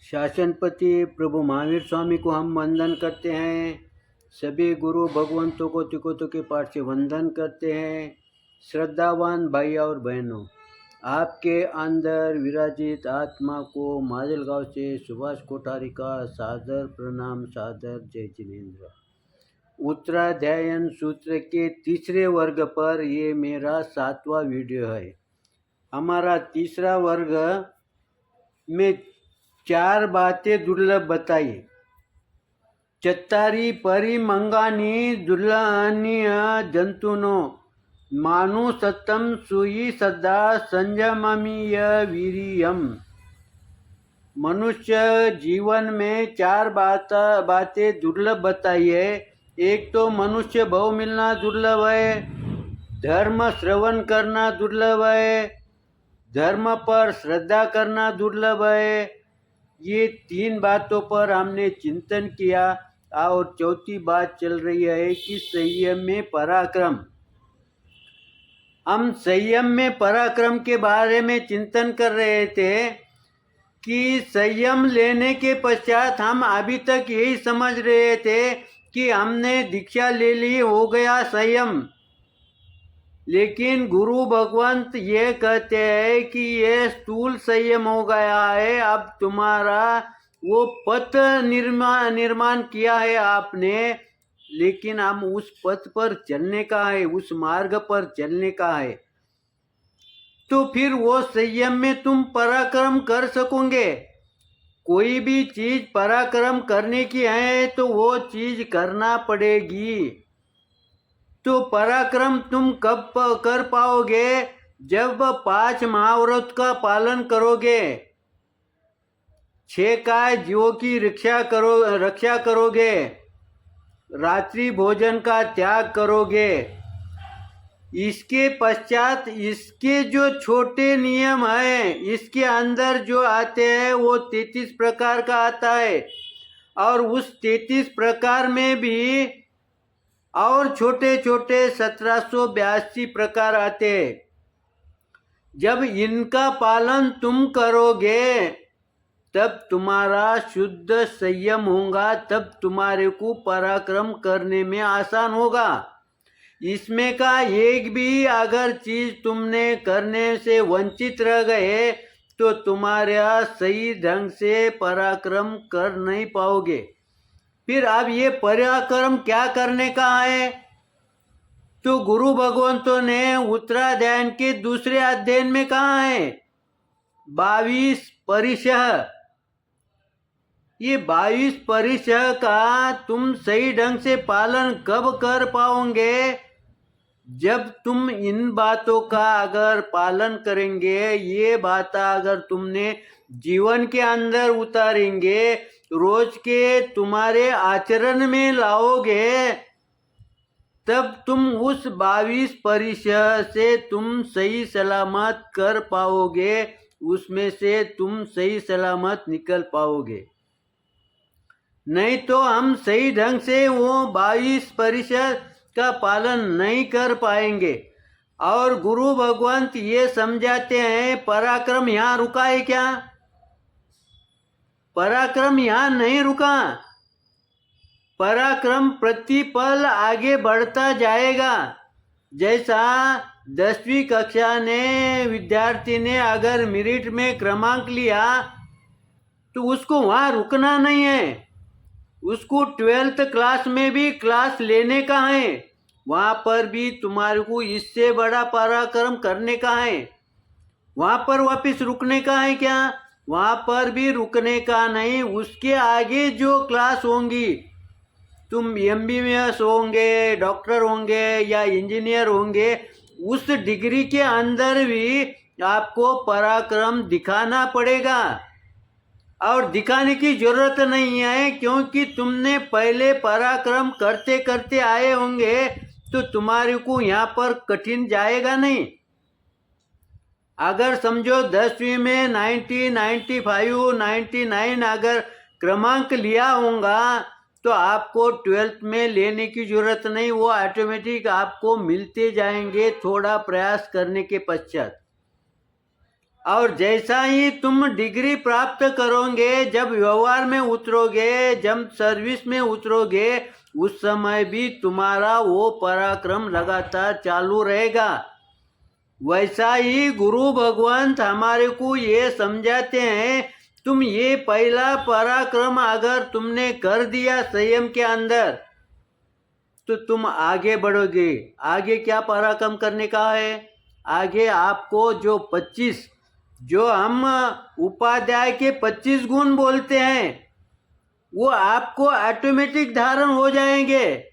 शासनपति प्रभु महावीर स्वामी को हम वंदन करते हैं। सभी गुरु भगवंतों को तिकोतों के पाठ से वंदन करते हैं। श्रद्धावान भाई और बहनों, आपके अंदर विराजित आत्मा को माजलगांव से सुभाष कोठारी का सादर प्रणाम, सादर जय जिनेन्द्र। उत्तराध्यायन सूत्र के तीसरे वर्ग पर ये मेरा 7वां वीडियो है। हमारा तीसरा वर्ग में 4 बातें दुर्लभ बताई। चत्तारी परिमंगानी दुर्लभनीय जंतुनो मानु सत्तम सुई सदा संयममीय वीरियम। मनुष्य जीवन में 4 बातें दुर्लभ बताई है। एक तो मनुष्य भाव मिलना दुर्लभ है, धर्म श्रवण करना दुर्लभ है, धर्म पर श्रद्धा करना दुर्लभ है। ये 3 बातों पर हमने चिंतन किया और चौथी बात चल रही है कि संयम में पराक्रम। हम संयम में पराक्रम के बारे में चिंतन कर रहे थे कि संयम लेने के पश्चात हम अभी तक यही समझ रहे थे कि हमने दीक्षा ले ली, हो गया संयम। लेकिन गुरु भगवंत ये कहते हैं कि ये स्थूल संयम हो गया है। अब तुम्हारा वो पथ निर्माण किया है आपने, लेकिन हम उस पथ पर चलने का है, उस मार्ग पर चलने का है। तो फिर वो संयम में तुम पराक्रम कर सकोगे। कोई भी चीज पराक्रम करने की है तो वो चीज करना पड़ेगी। तो पराक्रम तुम कब कर पाओगे? जब 5 महाव्रत का पालन करोगे, 6 काय जीवों की रक्षा करोगे, रात्रि भोजन का त्याग करोगे। इसके पश्चात इसके जो छोटे नियम हैं, इसके अंदर जो आते हैं वो 33 प्रकार का आता है। और उस 33 प्रकार में भी और छोटे छोटे 1782 प्रकार आते। जब इनका पालन तुम करोगे तब तुम्हारा शुद्ध संयम होगा, तब तुम्हारे को पराक्रम करने में आसान होगा। इसमें का एक भी अगर चीज तुमने करने से वंचित रह गए तो तुम्हारा सही ढंग से पराक्रम कर नहीं पाओगे। फिर अब ये पराक्रम क्या करने का है? तो गुरु भगवंतों ने उत्तराध्यायन के दूसरे अध्याय में कहा है 22 परिशह। ये 22 परिशह का तुम सही ढंग से पालन कब कर पाओगे? जब तुम इन बातों का अगर पालन करेंगे, ये बात अगर तुमने जीवन के अंदर उतारेंगे, रोज के तुम्हारे आचरण में लाओगे, तब तुम उस 22 परिशह से तुम सही सलामत कर पाओगे, उसमें से तुम सही सलामत निकल पाओगे। नहीं तो हम सही ढंग से वो 22 परिशह का पालन नहीं कर पाएंगे। और गुरु भगवंत ये समझाते हैं पराक्रम यहाँ रुका है क्या? पराक्रम यहाँ नहीं रुका। पराक्रम प्रतिपल आगे बढ़ता जाएगा। जैसा 10वीं कक्षा ने विद्यार्थी ने अगर मेरिट में क्रमांक लिया तो उसको वहाँ रुकना नहीं है, उसको 12th क्लास में भी क्लास लेने का है। वहाँ पर भी तुम्हारे को इससे बड़ा पराक्रम करने का है। वहाँ पर वापस रुकने का है क्या? वहाँ पर भी रुकने का नहीं। उसके आगे जो क्लास होंगी, तुम MBBS होंगे, डॉक्टर होंगे या इंजीनियर होंगे, उस डिग्री के अंदर भी आपको पराक्रम दिखाना पड़ेगा। और दिखाने की जरूरत नहीं है, क्योंकि तुमने पहले पराक्रम करते करते आए होंगे, तो तुम्हारे को यहाँ पर कठिन जाएगा नहीं। अगर समझो 10वीं में 90, 95, 99 अगर क्रमांक लिया होगा तो आपको 12th में लेने की जरूरत नहीं, वो ऑटोमेटिक आपको मिलते जाएंगे थोड़ा प्रयास करने के पश्चात। और जैसा ही तुम डिग्री प्राप्त करोगे, जब व्यवहार में उतरोगे, जब सर्विस में उतरोगे, उस समय भी तुम्हारा वो पराक्रम लगातार चालू रहेगा। वैसा ही गुरु भगवंत हमारे को ये समझाते हैं, तुम ये पहला पराक्रम अगर तुमने कर दिया संयम के अंदर, तो तुम आगे बढ़ोगे। आगे क्या पराक्रम करने का है? आगे आपको जो 25, जो हम उपाध्याय के 25 गुण बोलते हैं, वो आपको ऑटोमेटिक धारण हो जाएंगे।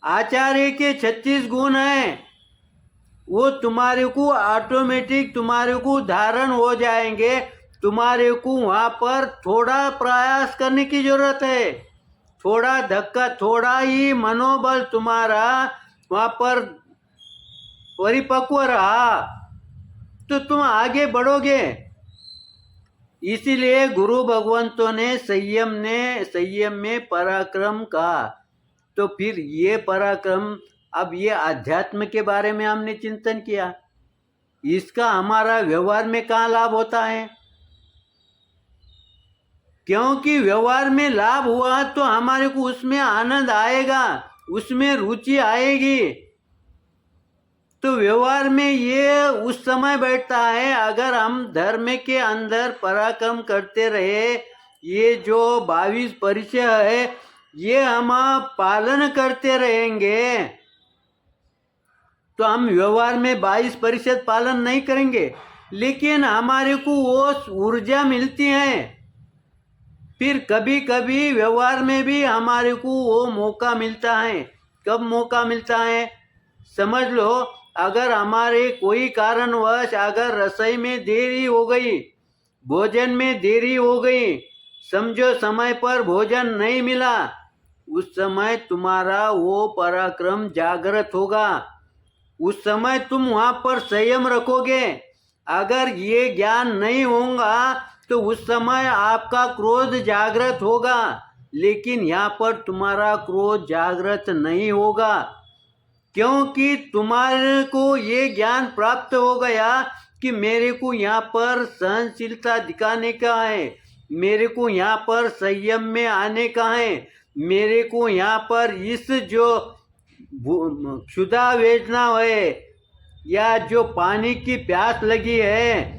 आचार्य के 36 गुण हैं, वो तुम्हारे को ऑटोमेटिक तुम्हारे को धारण हो जाएंगे। तुम्हारे को वहाँ पर थोड़ा प्रयास करने की जरूरत है, थोड़ा धक्का, थोड़ा ही मनोबल तुम्हारा वहाँ पर परिपक्व रहा तो तुम आगे बढ़ोगे। इसीलिए गुरु भगवंतों ने संयम में पराक्रम कहा। तो फिर ये पराक्रम, अब ये अध्यात्म के बारे में हमने चिंतन किया, इसका हमारा व्यवहार में कहाँ लाभ होता है? क्योंकि व्यवहार में लाभ हुआ तो हमारे को उसमें आनंद आएगा, उसमें रुचि आएगी। तो व्यवहार में ये उस समय बैठता है अगर हम धर्म के अंदर पराक्रम करते रहे। ये जो 22 परिचय है, ये हम पालन करते रहेंगे, तो हम व्यवहार में 22% पालन नहीं करेंगे, लेकिन हमारे को वो ऊर्जा मिलती है। फिर कभी कभी व्यवहार में भी हमारे को वो मौका मिलता है। कब मौका मिलता है? समझ लो, अगर हमारे कोई कारणवश अगर रसोई में देरी हो गई, भोजन में देरी हो गई, समझो समय पर भोजन नहीं मिला, उस समय तुम्हारा वो पराक्रम जागृत होगा। उस समय तुम वहाँ पर संयम रखोगे। अगर ये ज्ञान नहीं होगा तो उस समय आपका क्रोध जागृत होगा, लेकिन यहाँ पर तुम्हारा क्रोध जागृत नहीं होगा, क्योंकि तुम्हारे को ये ज्ञान प्राप्त हो गया कि मेरे को यहाँ पर सहनशीलता दिखाने का है, मेरे को यहाँ पर संयम में आने का है, मेरे को यहाँ पर इस जो क्षुधा वेदना है या जो पानी की प्यास लगी है,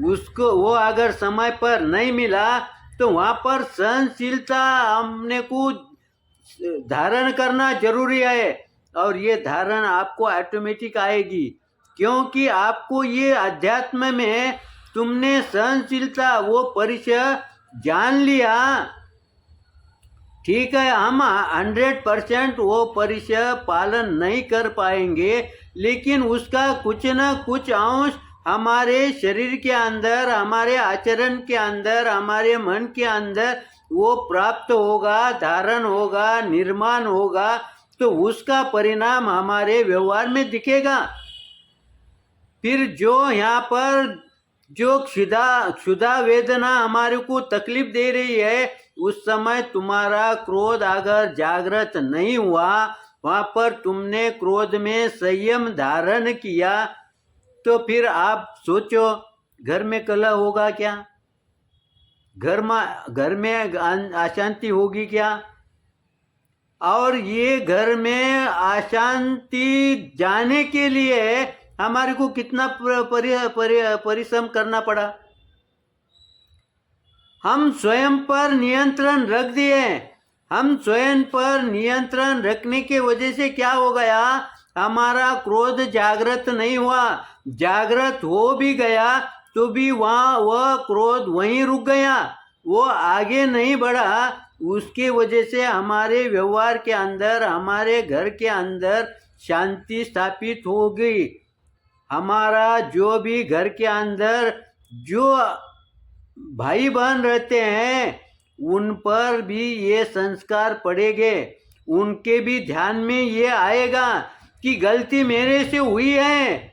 उसको वो अगर समय पर नहीं मिला तो वहाँ पर सहनशीलता हमने को धारण करना जरूरी है। और ये धारण आपको ऑटोमेटिक आएगी, क्योंकि आपको ये अध्यात्म में तुमने सहनशीलता वो परिचय जान लिया। ठीक है, हम 100% वो परिचय पालन नहीं कर पाएंगे, लेकिन उसका कुछ न कुछ अंश हमारे शरीर के अंदर, हमारे आचरण के अंदर, हमारे मन के अंदर वो प्राप्त होगा, धारण होगा, निर्माण होगा, तो उसका परिणाम हमारे व्यवहार में दिखेगा। फिर जो यहाँ पर जो क्षुधा वेदना हमारे को तकलीफ दे रही है, उस समय तुम्हारा क्रोध अगर जागृत नहीं हुआ, वहाँ पर तुमने क्रोध में संयम धारण किया, तो फिर आप सोचो घर में कलह होगा क्या? घर में अशांति होगी क्या? और ये घर में अशांति जाने के लिए हमारे को कितना परिश्रम करना पड़ा। हम स्वयं पर नियंत्रण रख दिए। हम स्वयं पर नियंत्रण रखने के वजह से क्या हो गया? हमारा क्रोध जागृत नहीं हुआ। जागृत हो भी गया तो भी वह क्रोध वहीं रुक गया, वो आगे नहीं बढ़ा। उसके वजह से हमारे व्यवहार के अंदर, हमारे घर के अंदर शांति स्थापित हो गई। हमारा जो भी घर के अंदर जो भाई बहन रहते हैं, उन पर भी ये संस्कार पड़ेंगे। उनके भी ध्यान में ये आएगा कि गलती मेरे से हुई है,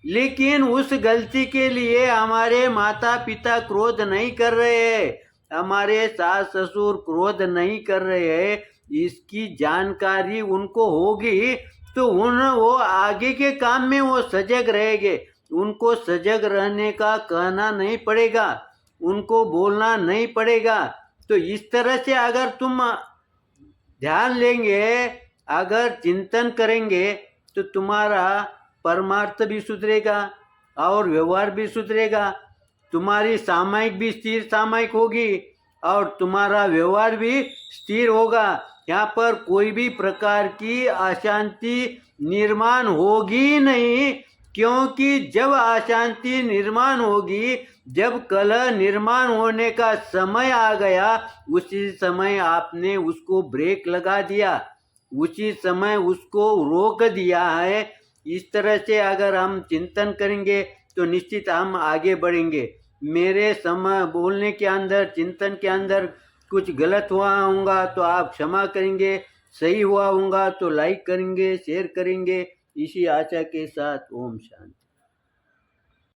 लेकिन उस गलती के लिए हमारे माता पिता क्रोध नहीं कर रहे हैं, हमारे सास ससुर क्रोध नहीं कर रहे हैं। इसकी जानकारी उनको होगी तो वो आगे के काम में वो सजग रहेंगे। उनको सजग रहने का कहना नहीं पड़ेगा, उनको बोलना नहीं पड़ेगा। तो इस तरह से अगर तुम ध्यान लेंगे, अगर चिंतन करेंगे, तो तुम्हारा परमार्थ भी सुधरेगा और व्यवहार भी सुधरेगा, तुम्हारी सामायिक भी स्थिर सामायिक होगी और तुम्हारा व्यवहार भी स्थिर होगा। यहाँ पर कोई भी प्रकार की अशांति निर्माण होगी नहीं, क्योंकि जब अशांति निर्माण होगी, जब कलह निर्माण होने का समय आ गया, उसी समय आपने उसको ब्रेक लगा दिया, उसी समय उसको रोक दिया है। इस तरह से अगर हम चिंतन करेंगे तो निश्चित हम आगे बढ़ेंगे। मेरे समय बोलने के अंदर, चिंतन के अंदर कुछ गलत हुआ होगा तो आप क्षमा करेंगे, सही हुआ होगा तो लाइक करेंगे, शेयर करेंगे। इसी आशा के साथ ओम शांति।